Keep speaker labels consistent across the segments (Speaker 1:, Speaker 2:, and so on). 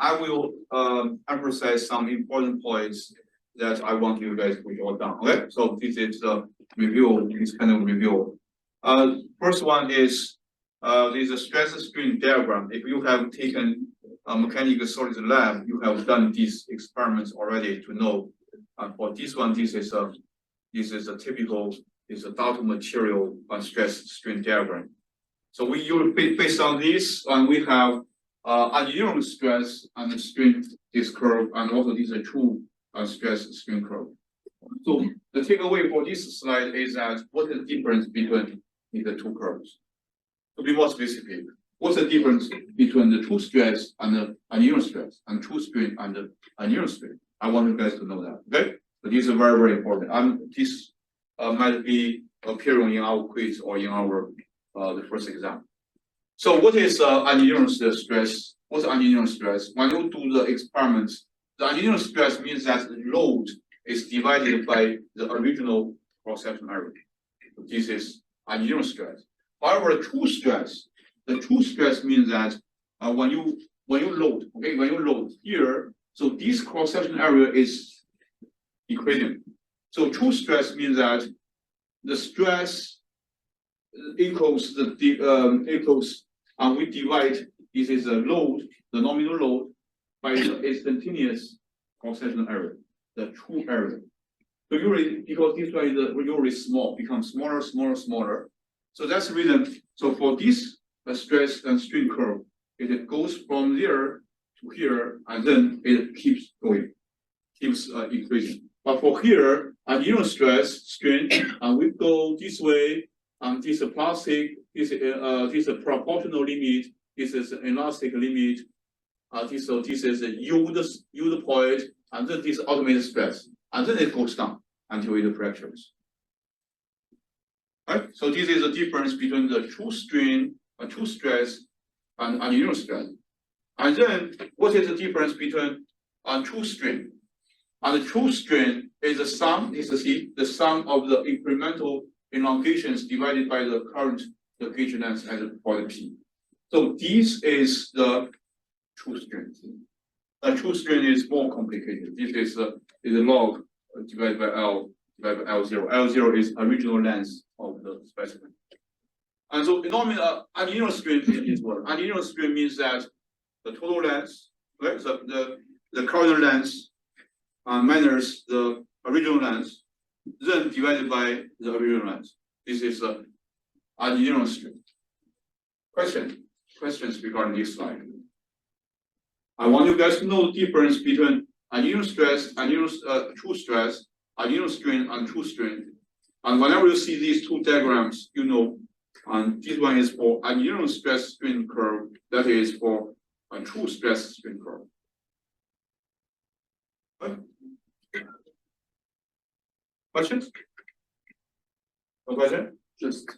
Speaker 1: I will emphasize some important points that I want you guys to jot down. Okay, so this is the review, this kind of review. First one is this is a stress strain diagram. If you have taken a mechanical solids lab, you have done these experiments already to know. For this one, this is a typical Dalton material stress strain diagram. So we use based on this, and we have unusual stress and strain this curve, and also this is a true stress strain curve. So the takeaway for this slide is that what is the difference between the two curves? To be more specific, what's the difference between the true stress and the unusual stress, and true strain and the unusual strain? I want you guys to know that. Okay, so this is very, very important. This might be appearing in our quiz or in our the first exam. So what is unusual stress? What's unusual stress? When you do the experiments, the unusual stress means that the load is divided by the original cross-section area. So this is unusual stress. However, the true stress means that when you load, okay, when you load here, so this cross-section area is decreasing. So true stress means that the stress equals and we divide this is a load, the nominal load, by the instantaneous cross-section area, the true area. So usually, because this one is usually small, becomes smaller. So that's the reason. So for this stress and strain curve, it goes from there to here, and then it keeps going, keeps increasing. But for here, unusual stress, strain, and we go this way, and this is plastic, this is a proportional limit, this is an elastic limit, this is a yield point, and then this automated stress, and then it goes down until it fractures. Right? So this is the difference between the true strain, true stress, and unusual stress. And then what is the difference between true strain? And the true strain is the sum, the sum of the incremental elongations divided by the current gauge length at the point P. So this is the true strain. The true strain is more complicated. This is a log divided by L divided by L0. L0 is original length of the specimen. And so normally unusual strain is what? Unusual strain means that the total length, right? So the current length minus the original length, then divided by the original length. This is the unusual strain. Questions regarding this slide? I want you guys to know the difference between unusual stress, true stress, unusual strain, and true strain. And whenever you see these two diagrams, you know, and this one is for unusual stress strain curve, that is for a true stress strain curve. Right? Questions? No question?
Speaker 2: Just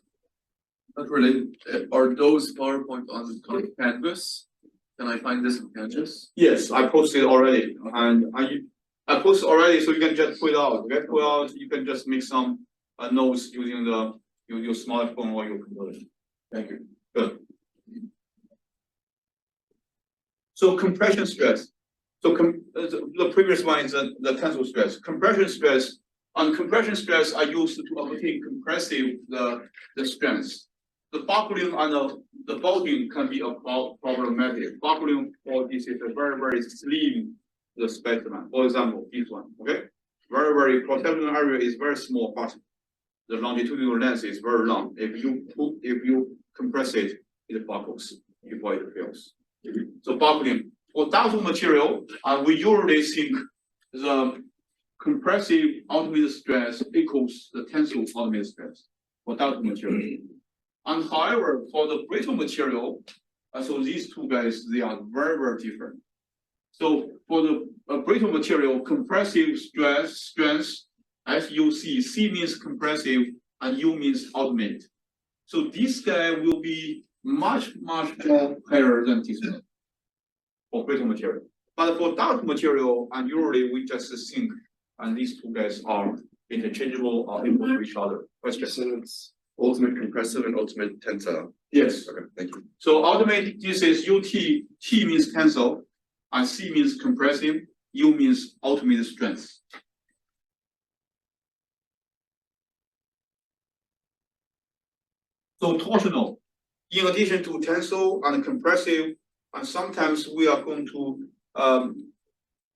Speaker 2: not related. Are those PowerPoint on Canvas? Can I find this in Canvas?
Speaker 1: Yes, I posted already, and I posted already, so you can just pull it out. Okay, pull out. You can just make some notes using your smartphone or your computer. Thank you. Good. So compression stress. So the previous one is the tensile stress. Compression stress. And compression stress are used to obtain compressive the strength. The buckling and the bulging can be problematic. Buckling for this is a very, very slim the specimen. For example, this one. Okay, very cross-sectional area is very small, but the longitudinal length is very long. If you compress it, it buckles before it fails. So buckling for Dalton material, we usually think the compressive ultimate stress equals the tensile ultimate stress for Dalton material. And however, for the brittle material, so these two guys, they are very, very different. So for the brittle material, compressive strength, as you see, C means compressive and U means ultimate. So this guy will be much more higher than this one for brittle material. But for Dalton material, and usually we just think, and these two guys are interchangeable or equal to each other. Question?
Speaker 2: So it's ultimate compressive and ultimate tensile.
Speaker 1: Yes.
Speaker 2: Okay, thank you.
Speaker 1: So ultimate, this is UT, T means tensile, and C means compressive, U means ultimate strength. So torsional, in addition to tensile and compressive, and sometimes we are going to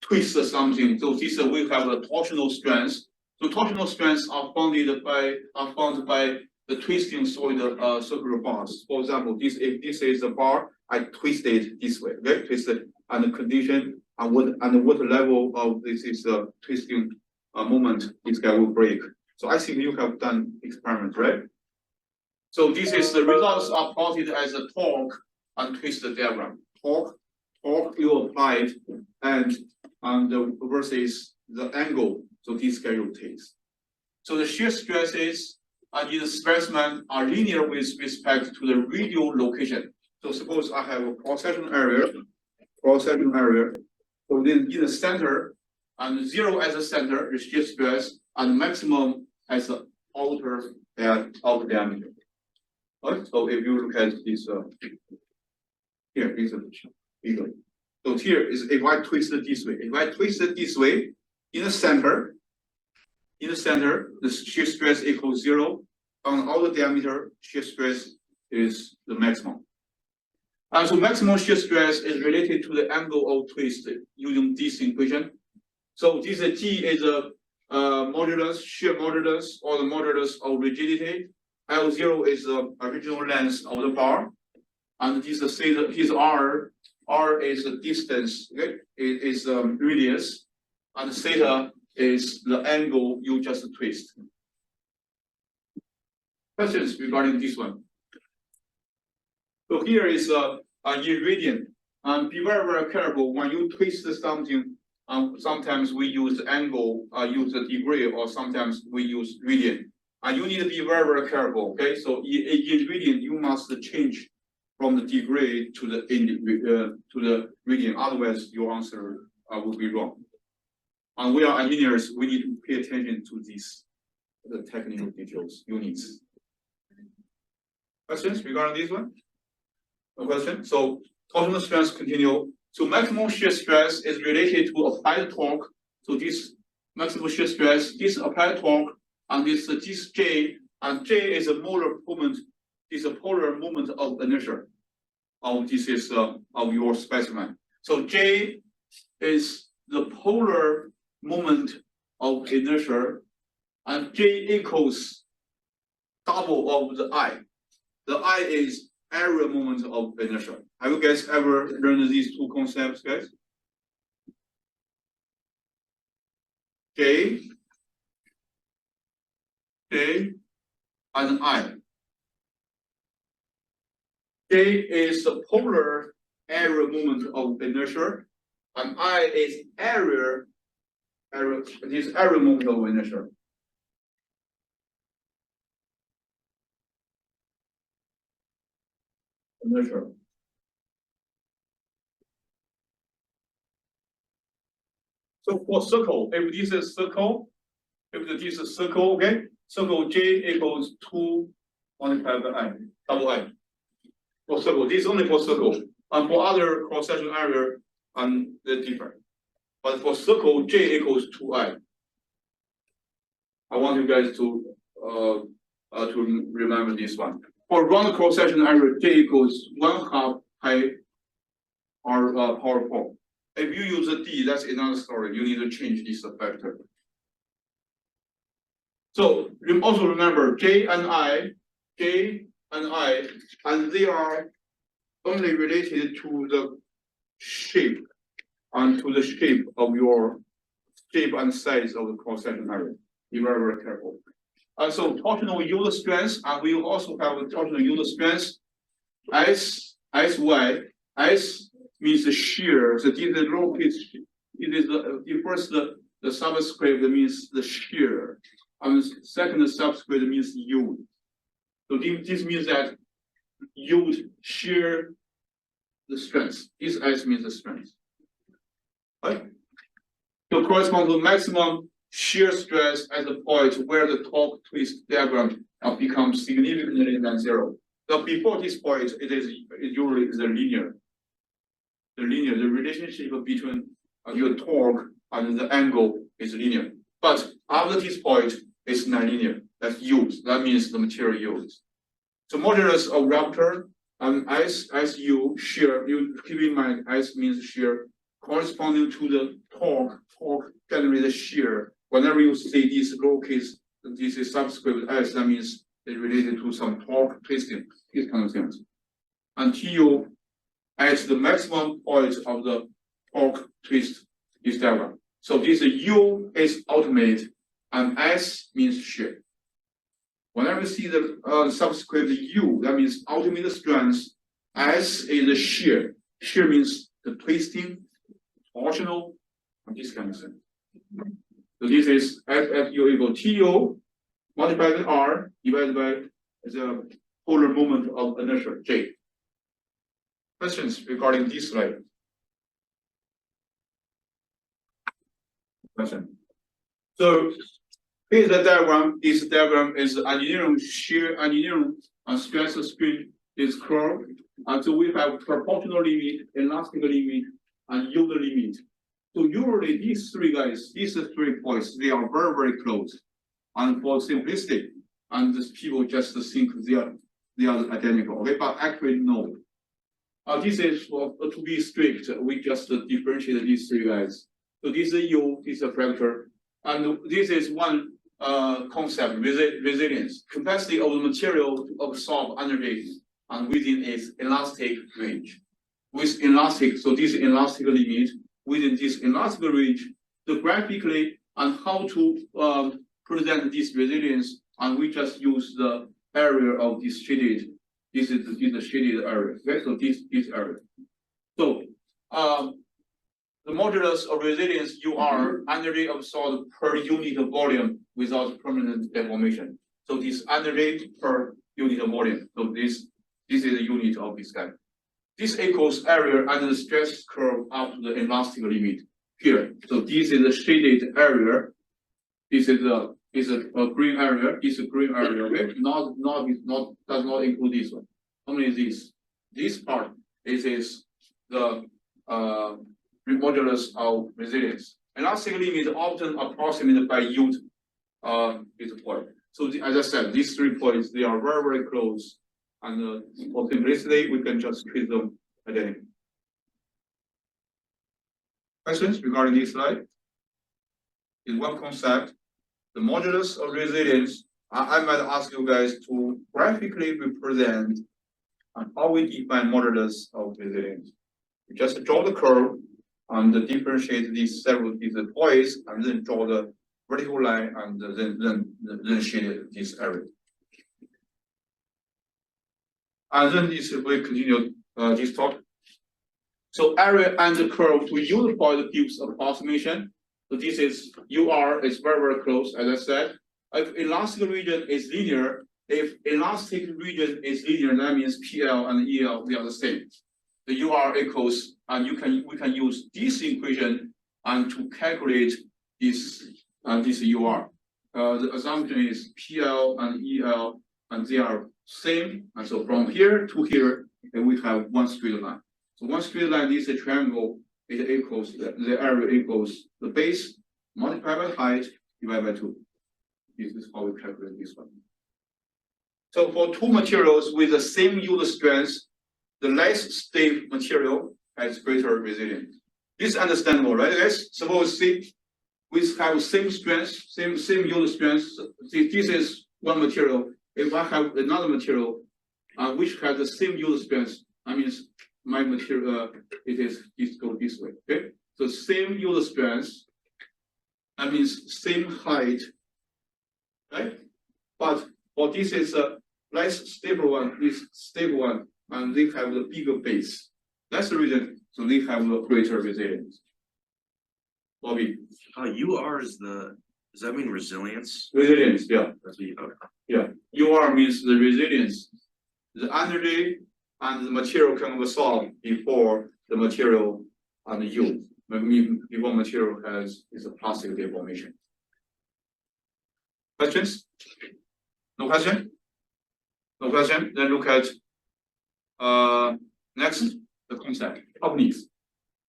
Speaker 1: twist something. So this we have a torsional strength. So torsional strengths are found by the twisting solid circular bars. For example, if this is a bar, I twist it this way, okay? Twist it, and the condition and what level of this is twisting moment this guy will break. So I think you have done experiment, right? So this is the results are plotted as a torque and twist diagram. Torque you applied and versus the angle. So this guy rotates. So the shear stresses in the specimen are linear with respect to the radial location. So suppose I have a cross-section area. So then in the center, and 0 as the center, the shear stress, and maximum as the outer diameter. Right? So if you look at this, here is a figure. So here is if I twist it this way, in the center, the shear stress equals 0. On outer diameter, shear stress is the maximum. And so maximum shear stress is related to the angle of twist using this equation. So this G is a modulus, shear modulus, or the modulus of rigidity. L0 is the original length of the bar, and this is R. R is the distance, okay? It is radius, and theta is the angle you just twist. Questions regarding this one? So here is in radian, and be very, very careful when you twist something. Sometimes we use angle, use the degree, or sometimes we use radian. And you need to be very, very careful. Okay, so in radian, you must change from the degree to the radian. Otherwise, your answer will be wrong. And we are engineers. We need to pay attention to the technical details, units. Questions regarding this one? No question. So torsional stress continue. So maximum shear stress is related to applied torque. So this maximum shear stress, this applied torque, and this J, and J is a molar moment. Is a polar moment of inertia. This is of your specimen. So J is the polar moment of inertia, and J equals double of the I. The I is area moment of inertia. Have you guys ever learned these two concepts, guys? J and I. J is the polar area moment of inertia, and I is area moment of inertia. So for circle, if this is circle, okay, circle J equals 2 multiplied by I, double I. For circle, this is only for circle. And for other cross-section area, they're different. But for circle, J equals 2I. I want you guys to remember this one. For round cross-section area, J equals 1/2 pi power 4. If you use a D, that's another story. You need to change this factor. So also remember J and I, and they are only related to the shape and to the shape of your shape and size of the cross-section area. Be very, very careful. And so torsional yield strength, and we also have a torsional yield strength. SY. S means the shear. So this is the low pitch. It is the subscript means the shear, and second subscript means yield. So this means that yield shear the strength. This S means the strength. Right? So correspond to maximum shear stress at the point where the torque twist diagram becomes significantly than 0. So before this point, it usually is a linear. the relationship between your torque and the angle is linear. But after this point, it's nonlinear. That's yield. That means the material yields. So modulus of vector and S U shear, you keep in mind S means shear corresponding to the torque generated shear. Whenever you see this lowercase, this is subscript S, that means it's related to some torque twisting, these kind of things. Until at the maximum point of the torque twist is diagram. So this U is ultimate and S means shear. Whenever you see the subscript U, that means ultimate strength. S is the shear. Shear means the twisting, torsional, and this kind of thing. So this is FU equal TU multiplied by R divided by the polar moment of inertia J. Questions regarding this slide? Question. So here's the diagram. This diagram is engineering shear, engineering stress strain is curve. And so we have proportional limit, elastic limit, and yield limit. So usually these three guys, these 3 points, they are very, very close. And for simplistic, and people just think they are identical. Okay, but actually no. This is to be strict. We just differentiate these 3 guys. So this is U, this is a fracture, and this is one concept: resilience, capacity of the material to absorb energy and within its elastic range. With elastic, so this elastic limit within this elastic range, the graphically and how to present this resilience, and we just use the area of this shaded. This is the shaded area. Okay, so this area. So the modulus of resilience UR energy absorbed per unit of volume without permanent deformation. So this energy per unit of volume. So this is the unit of this guy. This equals area under the stress curve up to the elastic limit here. So this is the shaded area. This is a green area. This is a green area. Okay, does not include this one. Only this. This part is the modulus of resilience. Elastic limit is often approximated by yield is the point. So as I said, these 3 points, they are very, very close. And for simplicity, we can just treat them identical. Questions regarding this slide? In one concept, the modulus of resilience, I might ask you guys to graphically represent how we define modulus of resilience. We just draw the curve and differentiate these points, and then draw the vertical line, and then shade this area. And then this will continue this talk. So area and the curve to unify the gives approximation. So this is UR is very, very close, as I said. If elastic region is linear, if elastic region is linear, that means PL and EL, they are the same. The UR equals, and we can use this equation and to calculate this UR. The assumption is PL and EL, and they are same. And so from here to here, we have one straight line. So one straight line is a triangle. It equals the area equals the base multiplied by height divided by 2. This is how we calculate this one. So for 2 materials with the same yield strength, the less stiff material has greater resilience. This is understandable, right, guys? Suppose we have same strength, same yield strength. This is one material. If I have another material which has the same yield strength, that means my material it goes this way. Okay, so same yield strength, that means same height, right? But for this is a less stable one, this stable one, and they have the bigger base. That's the reason. So they have a greater resilience. Bobby.
Speaker 3: UR is does that mean resilience?
Speaker 1: Resilience, yeah.
Speaker 3: That's what you
Speaker 1: Yeah. UR means the resilience. The energy and the material can absorb before the material and the yield. Before material is a plastic deformation. Questions? No question? No question? Then look at next the concept of needs.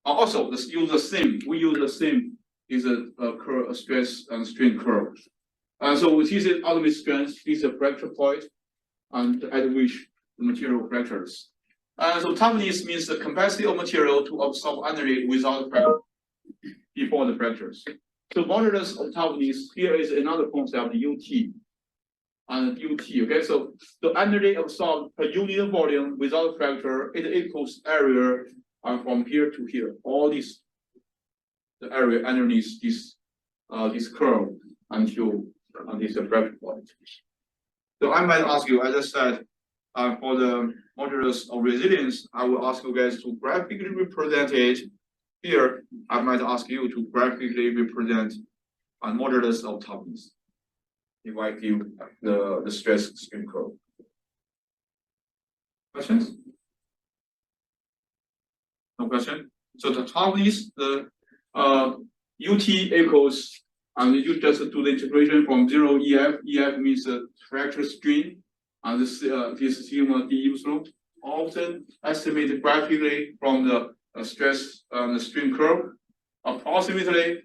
Speaker 1: Also, let's use the same. We use the same is a curve, a stress and strain curve. So this is ultimate strength. This is a fracture point, and at which the material fractures. So toughness means the capacity of material to absorb energy without fracture before the fractures. So modulus of toughness here is another concept, UT. And UT, okay, so the energy absorbed per unit of volume without fracture, it equals area from here to here. All this, the area underneath this curve until this fracture point. So I might ask you, as I said, for the modulus of resilience, I will ask you guys to graphically represent it. Here, I might ask you to graphically represent a modulus of toughness. If I give the stress strain curve. Questions? No question? So the toughness, the UT equals, and you just do the integration from 0 EF. EF means the fracture strain, and this sigma du slope. Often estimated graphically from the stress the strain curve. Approximately,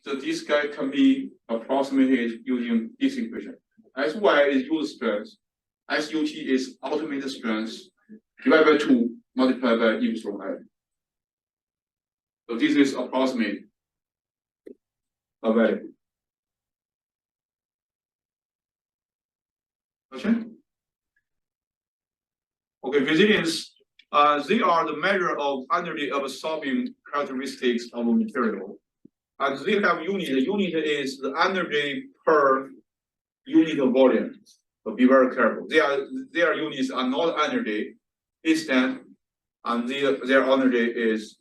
Speaker 1: so this guy can be approximated using this equation. Sy is yield strength, SUT is ultimate strength divided by 2 multiplied by E from I. So this is approximate a value. Question? Okay, resilience. They are the measure of energy absorbing characteristics of a material. And they have unit. The unit is the energy per unit of volume. So be very careful. Their units are not energy, instant, and their energy is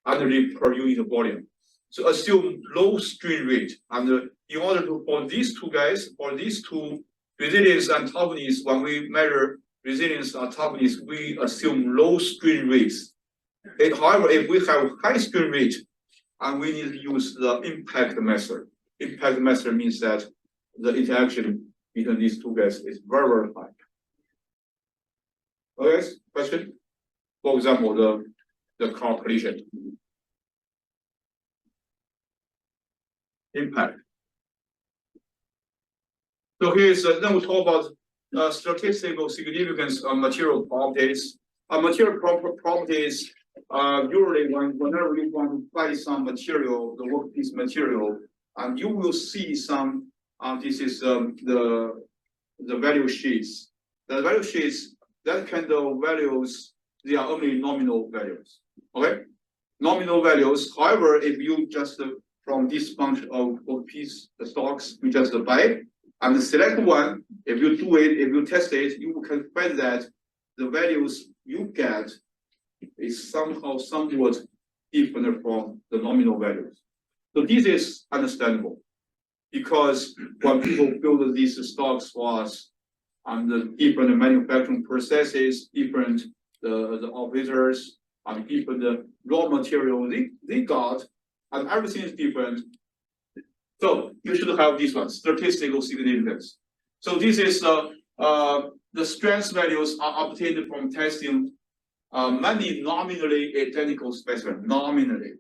Speaker 1: energy per unit of volume. So assume low strain rate. And in order to for these two guys, for these two resilience and toughness, when we measure resilience and toughness, we assume low strain rates. However, if we have high strain rate, and we need to use the impact method. Impact method means that the interaction between these two guys is very, very high. Okay, question? For example, the car collision. Impact. So here's then we talk about statistical significance of material properties. Material properties. Usually, whenever you want to buy some material, the workpiece material, and you will see some. This is the value sheets. The value sheets, that kind of values, they are only nominal values. Okay, nominal values. However, if you just from this bunch of workpiece stocks, you just buy and select one. If you do it, if you test it, you can find that the values you get is somehow somewhat different from the nominal values. So this is understandable because when people build these stocks for us and the different manufacturing processes, different the operators and different the raw material they got, and everything is different. So you should have this one, statistical significance. So this is the strength values are obtained from testing many nominally identical specimens. Nominally,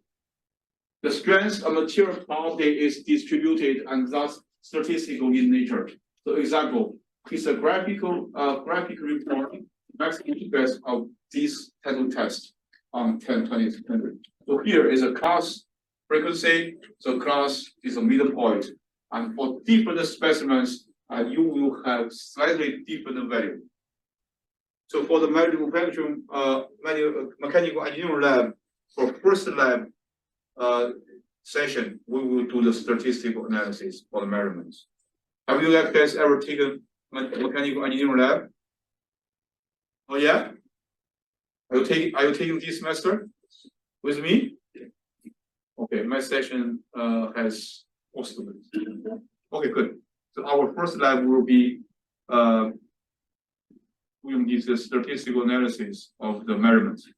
Speaker 1: the strength of material property is distributed and thus statistical in nature. So, example, is a graphical report maximum index of this title test on 10/20/100. So here is a class frequency. So class is a middle point, and for different specimens, you will have slightly different value. So for the manufacturing, mechanical engineering lab, for first lab session, we will do the statistical analysis for the measurements. Have you guys ever taken mechanical engineering lab? Oh yeah? Are you taking this semester with me? Okay, my session has four students. Okay, good. So our first lab will be doing this statistical analysis of the measurements.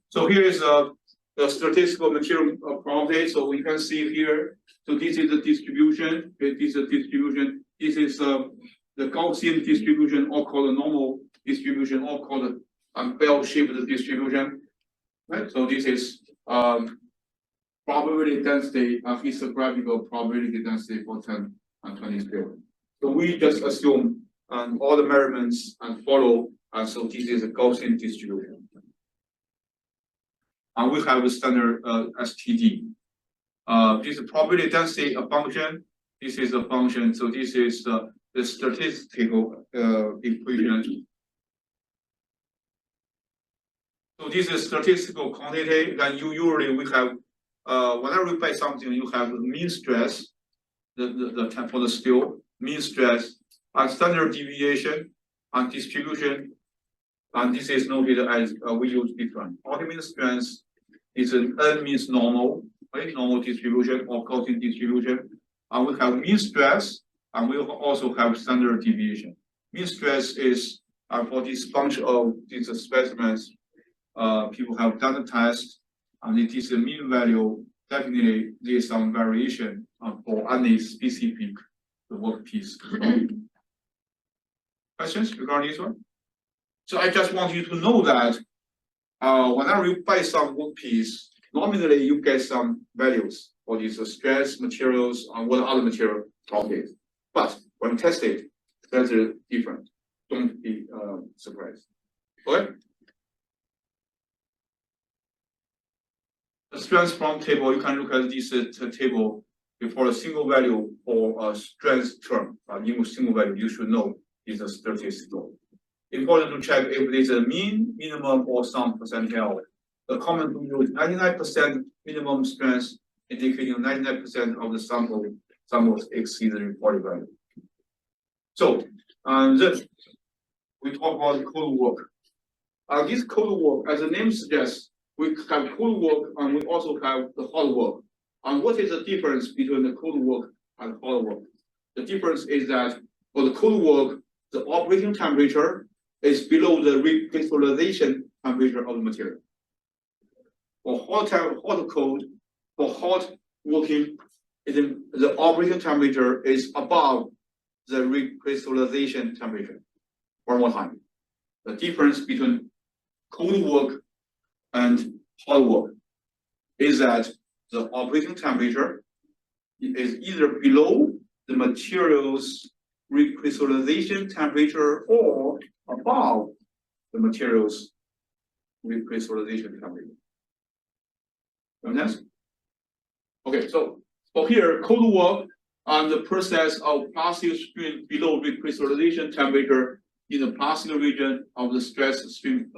Speaker 1: So here is the statistical material property. So we can see here. So this is the distribution. Okay, this is the distribution. This is the Gaussian distribution, or called the normal distribution, or called the bell-shaped distribution. Right, so this is probability density of histographical probability density for 10 and 20 scale. So we just assume all the measurements and follow, so this is a Gaussian distribution. And we have a standard STD. This is probability density a function. This is a function. So this is the statistical equation. So this is statistical quantity. Then usually we have whenever we buy something, you have mean stress, the for the scale, mean stress, and standard deviation, and distribution. And this is noted as we use different. Ultimate strength is an N means normal, right? Normal distribution or Gaussian distribution. And we have mean stress, and we also have standard deviation. Mean stress is for this bunch of these specimens, people have done the test, and it is a mean value. Definitely, there is some variation for any specific workpiece. Questions regarding this one? So I just want you to know that whenever you buy some workpiece, nominally you get some values for these stress materials and what other material properties. But when test it, that's different. Don't be surprised. Okay? The strength from table, you can look at this table before a single value for a strength term. In single value, you should know is a statistical. Important to check if it is a mean, minimum, or some percentile. The common to use 99% minimum strength, indicating 99% of the samples exceed the reported value. So, then we talk about code work. This code work, as the name suggests, we have code work and we also have the hard work. And what is the difference between the code work and hard work? The difference is that for the code work, the operating temperature is below the recrystallization temperature of the material. For hot code, for hot working, the operating temperature is above the recrystallization temperature. One more time. The difference between cold work and hot work is that the operating temperature is either below the material's recrystallization temperature or above the material's recrystallization temperature. Understand? Okay, so for here, cold work and the process of plastic stream below recrystallization temperature in the plastic region of the stress stream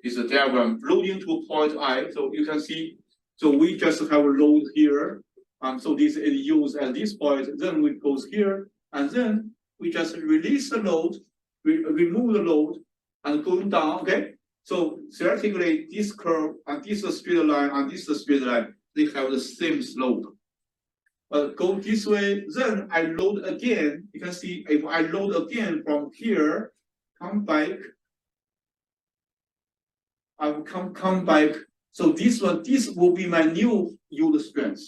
Speaker 1: is a diagram loading to point I. So you can see, so we just have a load here, and so this is used at this point. Then we goes here, and then we just release the load, remove the load, and going down. Okay. So theoretically, this curve and this straight line and this straight line, they have the same slope. But go this way, then I load again. You can see if I load again from here, come back. I will come back. So this will be my new yield strength.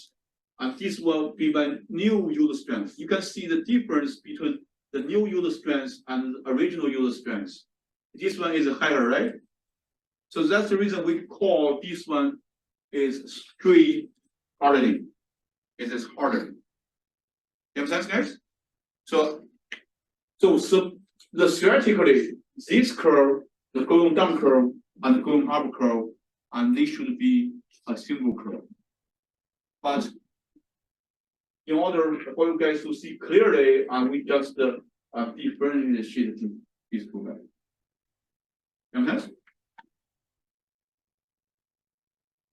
Speaker 1: And this will be my new yield strength. You can see the difference between the new yield strength and the original yield strength. This one is higher, right? So that's the reason we call this one is straight hardening. It is hardened. You understand, guys? So the theoretically, this curve, the going down curve and the going up curve, and they should be a single curve. But in order for you guys to see clearly, we just differentiate these two values. You understand?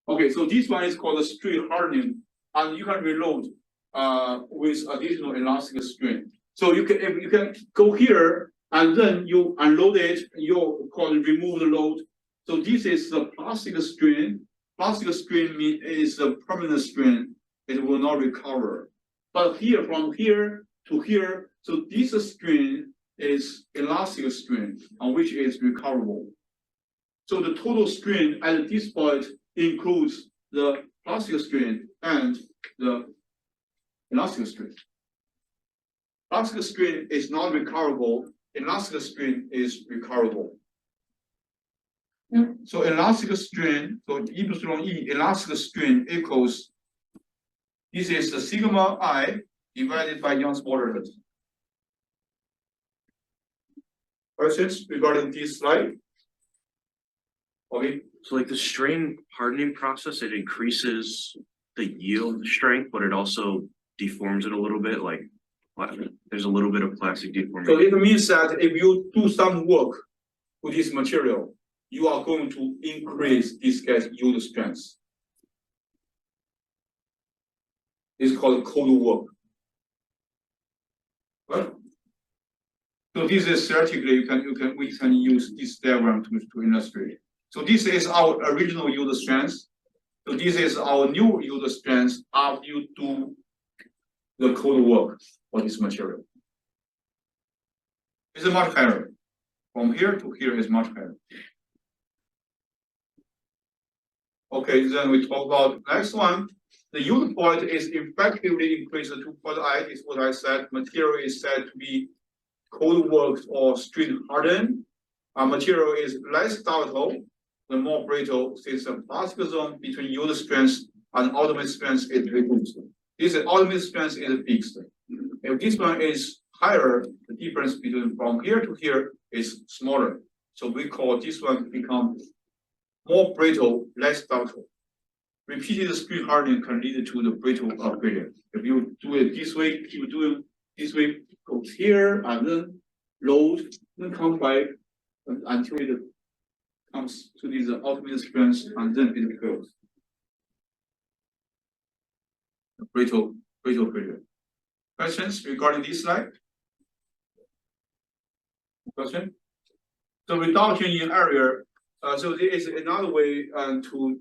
Speaker 1: Okay, so this one is called a straight hardening, and you can reload with additional elastic strain. So you can go here and then you unload it. You call it remove the load. So this is the plastic strain. Plastic strain is a permanent strain. It will not recover. But here, from here to here, so this strain is elastic strain, which is recoverable. So the total strain at this point includes the plastic strain and the elastic strain. Plastic strain is not recoverable. Elastic strain is recoverable. So elastic strain, so epsilon E elastic strain equals, this is the sigma I divided by Young's modulus. Questions regarding this slide? Okay,
Speaker 3: So like the strain hardening process, it increases the yield strength, but it also deforms it a little bit, like there's a little bit of plastic
Speaker 1: so
Speaker 3: deformation.
Speaker 1: it means that if you do some work with this material, you are going to increase this guy's yield strength. It's called cold work. Right? So this is theoretically we can use this diagram to illustrate. So this is our original yield strength. So this is our new yield strength after you do the cold work for this material. It's much higher. From here to here is much higher. Okay, then we talk about next one. The yield point is effectively increased to point I, is what I said. Material is said to be cold worked or strain hardened. Material is less ductile, the more brittle, since the plastic zone between yield strength and ultimate strength is reduced. This ultimate strength is fixed. If this one is higher, the difference between from here to here is smaller. So we call this one become more brittle, less ductile. Repeated strain hardening can lead to the brittle failure. If you do it this way, if you do it this way, goes here and then load, then come back until it comes to this ultimate strength and then it goes. Brittle failure. Questions regarding this slide? Question? So reduction in area. So there is another way to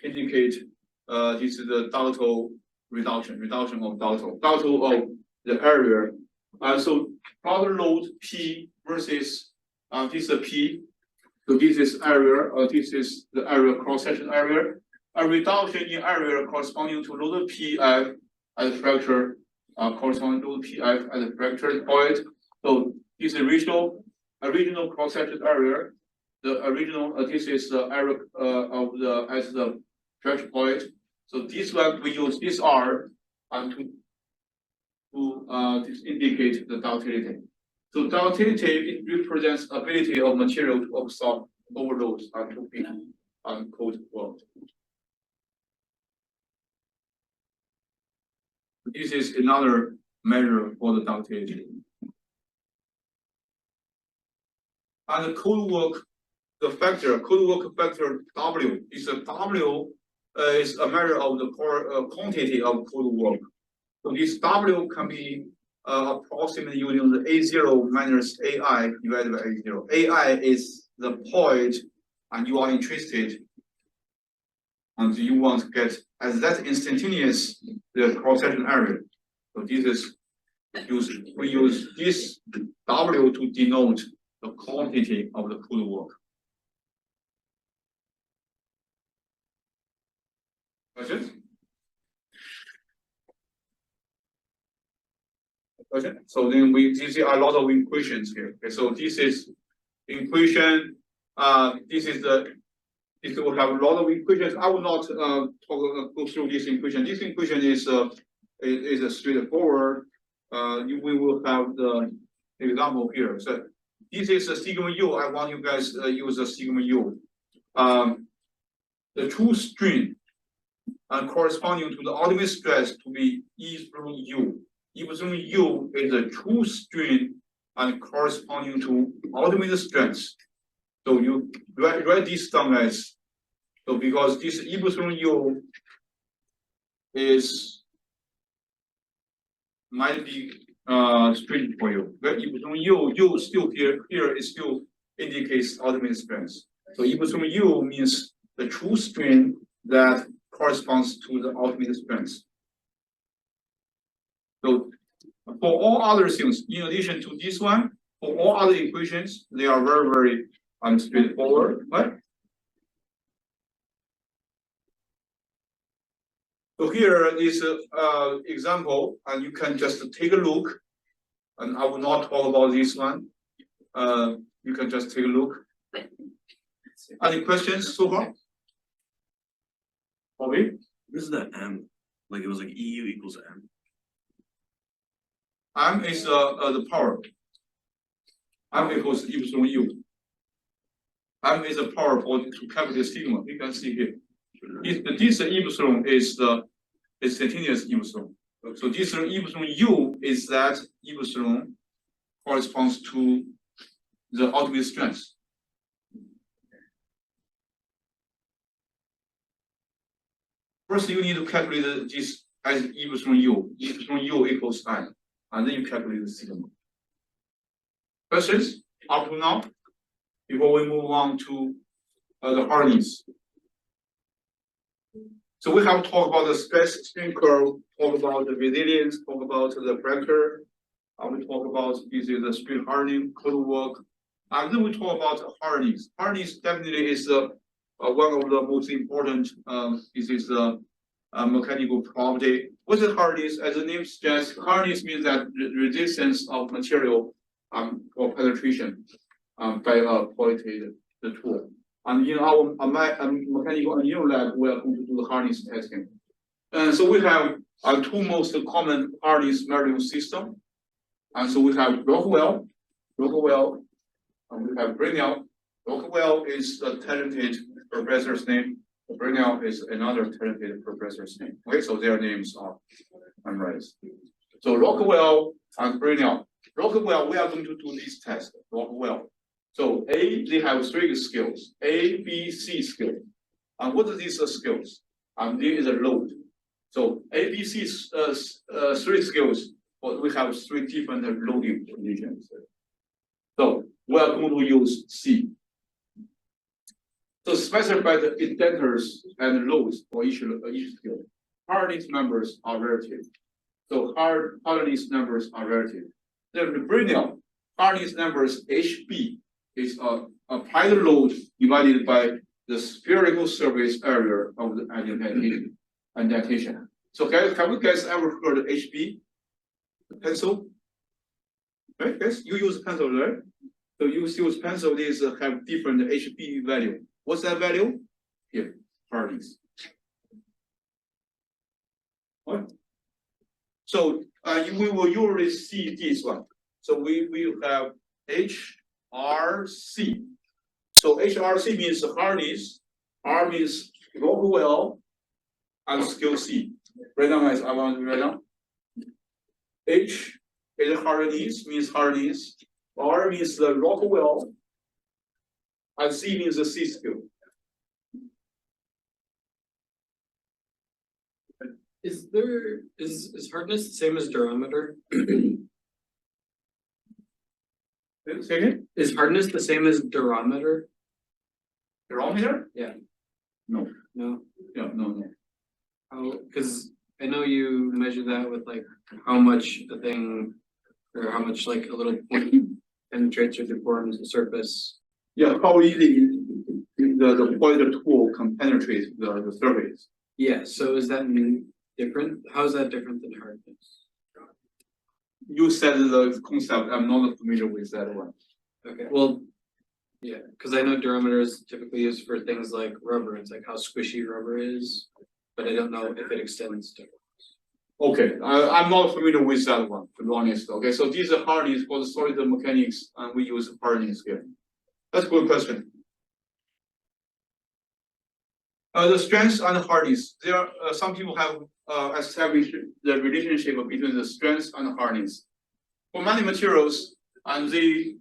Speaker 1: indicate this is the ductile reduction of ductile of the area. So product load P versus this is P. So this is area, this is the area cross-section area. A reduction in area corresponding to load PF at the fracture, corresponding to PF at the fracture point. So this is original cross-section area. The original this is the area of the as the fracture point. So this one we use this R to indicate the ductility. So ductility it represents ability of material to absorb overloads and to be on cold work. This is another measure for the ductility. And the cold work, the factor, cold work factor W is a W is a measure of the quantity of cold work. So this W can be approximately using the A0 minus AI divided by A0. AI is the point, and you are interested, and you want to get as that instantaneous the cross-section area. So this is we use this W to denote the quantity of the cold work. Questions? Question? So then we see a lot of equations here. Okay, so this is equation. This is the. This will have a lot of equations. I will not go through this equation. This equation is a straightforward. We will have the example here. So this is a sigma u. I want you guys use a sigma u. The true strain corresponding to the ultimate stress to be E through U. E through U is a true strain and corresponding to ultimate strength. So you write this down as, so because this E through U might be strain for you. But E through U still here it still indicates ultimate strength. So E through U means the true strain that corresponds to the ultimate strength. So for all other things, in addition to this one, for all other equations, they are very, very straightforward, right? So here is an example, and you can just take a look, and I will not talk about this one. You can just take a look. Any questions so far? Bobby?
Speaker 3: This is the M, like it was like EU equals M.
Speaker 1: M is the power. M equals epsilon U. M is the power for to capital sigma. You can see here. This epsilon is the instantaneous epsilon. So this epsilon U is that epsilon corresponds to the ultimate strength. First, you need to calculate this as epsilon U. Epsilon U equals M, and then you calculate the sigma. Questions up to now? Before we move on to the hardness. So we have talked about the stress strain curve, talk about the resilience, talk about the fracture. We talk about this is the strain hardening, cold work, and then we talk about hardness. Hardness definitely is one of the most important. This is the mechanical property. What is hardness? As the name suggests, hardness means that resistance of material for penetration by a pointed the tool. And in our mechanical engineering lab, we are going to do the hardness testing. And so we have two most common hardness measuring system. And so we have Rockwell, and we have Brinell. Rockwell is a talented professor's name. Brinell is another talented professor's name. Okay, so their names are memorized. So Rockwell and Brinell. Rockwell, we are going to do this test. Rockwell. So they have three skills, A, B, C skills. And what are these skills? And there is a load. So A, B, C, three skills, but we have three different loading conditions. So we are going to use C. So specify the indenters and loads for each skill. Hardness numbers are relative. So hardness numbers are relative. Then the Brinell, hardness numbers HB is applied load divided by the spherical surface area of the indentation. So can we guys ever heard of HB? The pencil? Right, guys? You use pencil, right? So you use pencil, these have different HB value. What's that value? Here, hardness. What? So we will usually see this one. So we will have HRC. So HRC means hardness, R means Rockwell, and skill C. Right now, guys, I want to write down. H is hardness, means hardness. R means the Rockwell, and C means the C skill.
Speaker 4: Is hardness the same as durometer?
Speaker 1: Say again?
Speaker 4: Is hardness the same as durometer?
Speaker 1: Barometer?
Speaker 4: Yeah.
Speaker 1: No.
Speaker 4: No.
Speaker 1: Yeah, no.
Speaker 4: How? Because I know you measure that with like how much a thing, or how much like a little point penetrates or deforms the surface.
Speaker 1: Yeah, how easy the pointer tool can penetrate the surface.
Speaker 4: Yeah. So is that different? How is that different than hardness?
Speaker 1: You said the concept, I'm not familiar with that one.
Speaker 4: Okay. Well, yeah, because I know durometer is typically used for things like rubber. It's like how squishy rubber is, but I don't know if it extends to.
Speaker 1: Okay, I'm not familiar with that one, to be honest. Okay, so these are hardness for the solid mechanics, and we use hardness here. That's a good question. The strength and hardness. There are some people have established the relationship between the strength and hardness. For many materials, and the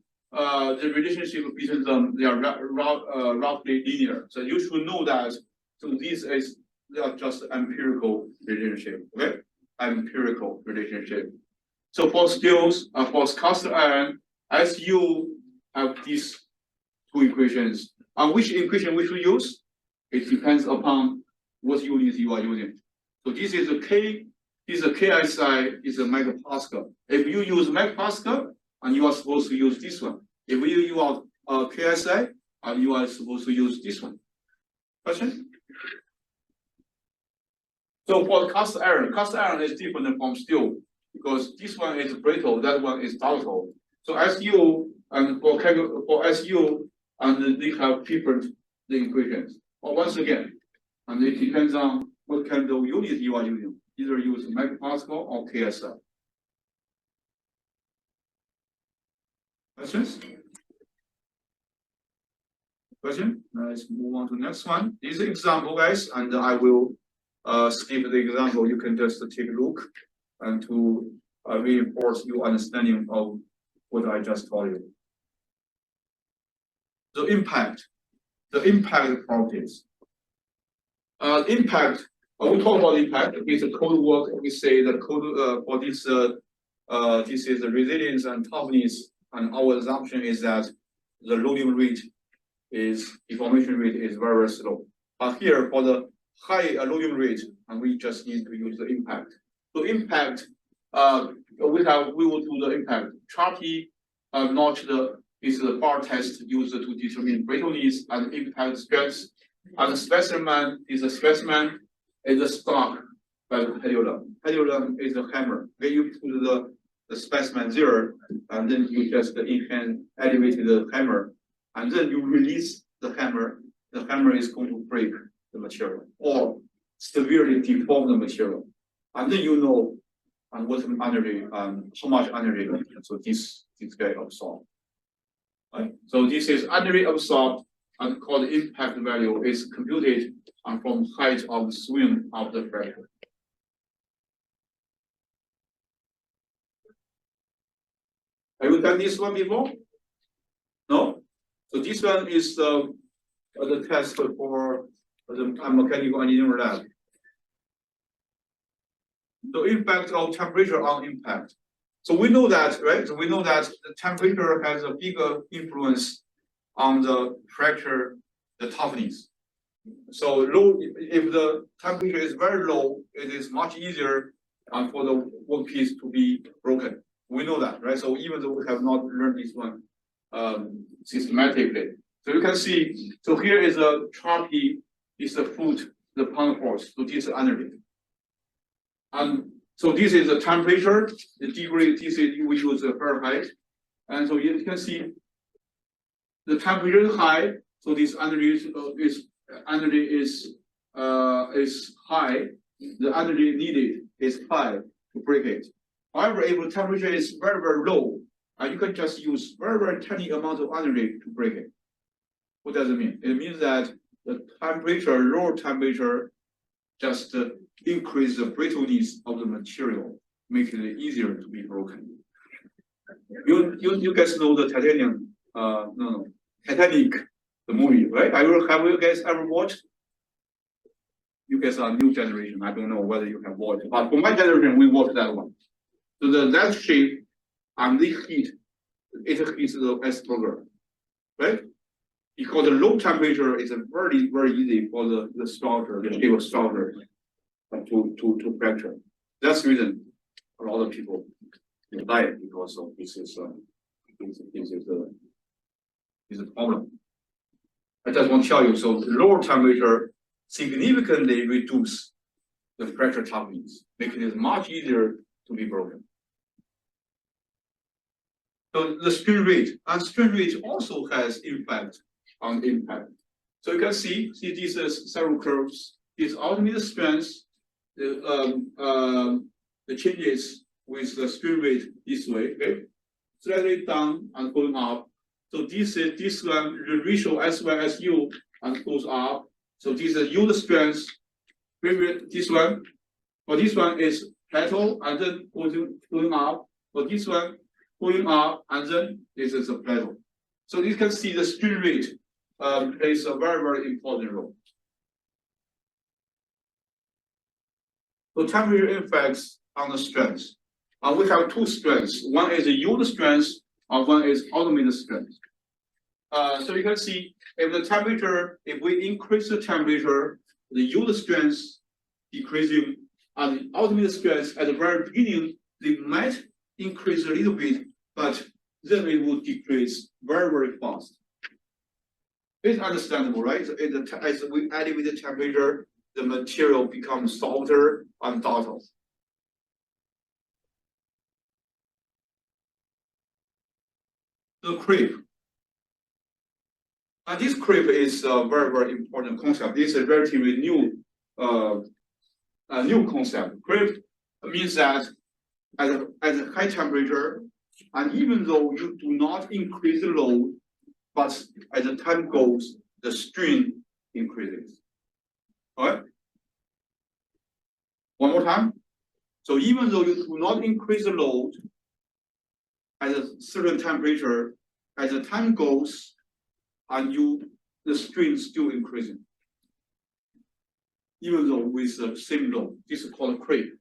Speaker 1: relationship between them, they are roughly linear. So you should know that. So this is just empirical relationship. Okay, empirical relationship. So for steels, for cast iron, as you have these two equations, and which equation we should use? It depends upon what unit you are using. So this is a K, this is a KSI, is a megapascal. If you use megapascal, and you are supposed to use this one. If you use KSI, and you are supposed to use this one. Question? So for cast iron is different from steel because this one is brittle, that one is ductile. So SU and for SU, and they have different the equations. Or once again, and it depends on what kind of unit you are using. Either use megapascal or KSL. Questions? Question? Let's move on to the next one. This is an example, guys, and I will skip the example. You can just take a look and to reinforce your understanding of what I just told you. The impact properties. Impact. We talk about impact. It's a code work. We say the code for this. This is the resilience and toughness, and our assumption is that the loading rate deformation rate is very, very slow. But here for the high loading rate, and we just need to use the impact. So impact, we will do the impact. Charpy is the bar test used to determine brittleness and impact strength. And the specimen is a stock by the pendulum. Pendulum is a hammer. When you put the specimen there, and then you just can elevate the hammer, and then you release the hammer is going to break the material or severely deform the material. And then you know what energy, how much energy, so this guy absorbed. Right? So this is energy absorbed and called impact value is computed from height of swing of the fracture. Have you done this one before? No? So this one is the test for the mechanical engineering lab. The impact of temperature on impact. So we know that, right? So we know that the temperature has a bigger influence on the fracture, the toughness. So low, if the temperature is very low, it is much easier for the workpiece to be broken. We know that, right? So even though we have not learned this one systematically. So you can see, so here is a Charpy, is the foot, the pound force, so this is energy. And so this is the temperature, the degree, this is we use the Fahrenheit. And so you can see the temperature is high, so this energy is high, the energy needed is high to break it. However, if the temperature is very, very low, you can just use very, very tiny amount of energy to break it. What does it mean? It means that the temperature, lower temperature, just increase the brittleness of the material, making it easier to be broken. You guys know the titanium, Titanic, the movie, right? Have you guys ever watched? You guys are new generation. I don't know whether you have watched, but for my generation, we watched that one. So that shape and the heat, it heats the iceberg, right? Because the low temperature is very, very easy for the structure, the shape of structure to fracture. That's the reason a lot of people die because of this is a problem. I just want to tell you, so lower temperature significantly reduce the fracture toughness, making it much easier to be broken. So the strain rate, and strain rate also has impact on impact. So you can see these is several curves. This ultimate strength, the changes with the strain rate this way, okay? Slightly down and going up. So this one, the ratio SY/SU and goes up. So this is yield strength. This one, for this one is plateau and then going up. For this one, going up and then this is a plateau. So you can see the strain rate plays a very, very important role. So temperature impacts on the strength. We have two strengths. One is the yield strength, and one is ultimate strength. So you can see if we increase the temperature, the yield strength decreasing, and the ultimate strength at the very beginning, they might increase a little bit, but then it will decrease very, very fast. It's understandable, right? So as we elevate the temperature, the material becomes softer and ductile. The creep. And this creep is a very, very important concept. This is a relatively new, new concept. Creep means that at a high temperature, and even though you do not increase the load, but as the time goes, the strain increases. Alright? One more time. So even though you do not increase the load at a certain temperature, as the time goes, and the strain still increasing. Even though with the same load, this is called creep.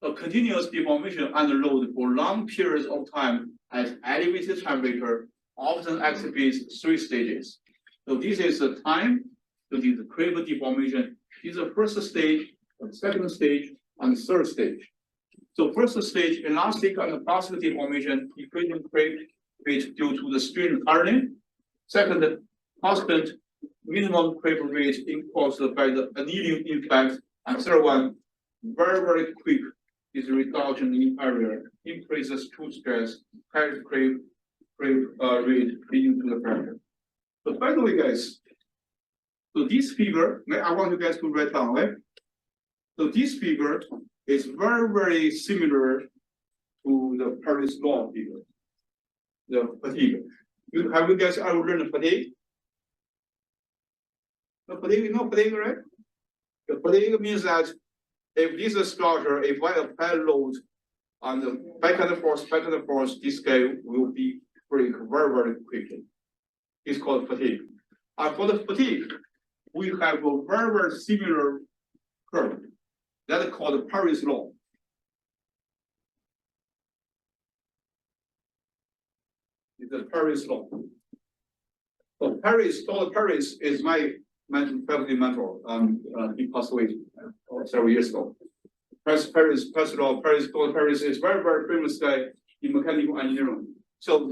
Speaker 1: A continuous deformation under load for long periods of time at elevated temperature often exhibits 3 stages. So this is the time, so this is the creep deformation. This is the first stage, the second stage, and the third stage. So first stage, elastic and plastic deformation, increasing creep rate due to the strain hardening. Second, constant minimum creep rate caused by the annealing effect. And third one, very, very quick is reduction in area, increases tooth stress, high creep rate leading to the fracture. So by the way, guys, so this figure, I want you guys to write down, right? So this figure is very, very similar to the Paris law figure, the fatigue. Have you guys ever learned fatigue? The fatigue, you know fatigue, right? The fatigue means that if this is structure, if I apply load on the back and forth, this guy will be break very, very quickly. It's called fatigue. And for the fatigue, we have a very, very similar curve. That is called Paris law. It's the Paris law. So Dr. Paris is my faculty mentor. He passed away several years ago. Dr. Paris is very, very famous guy in mechanical engineering. So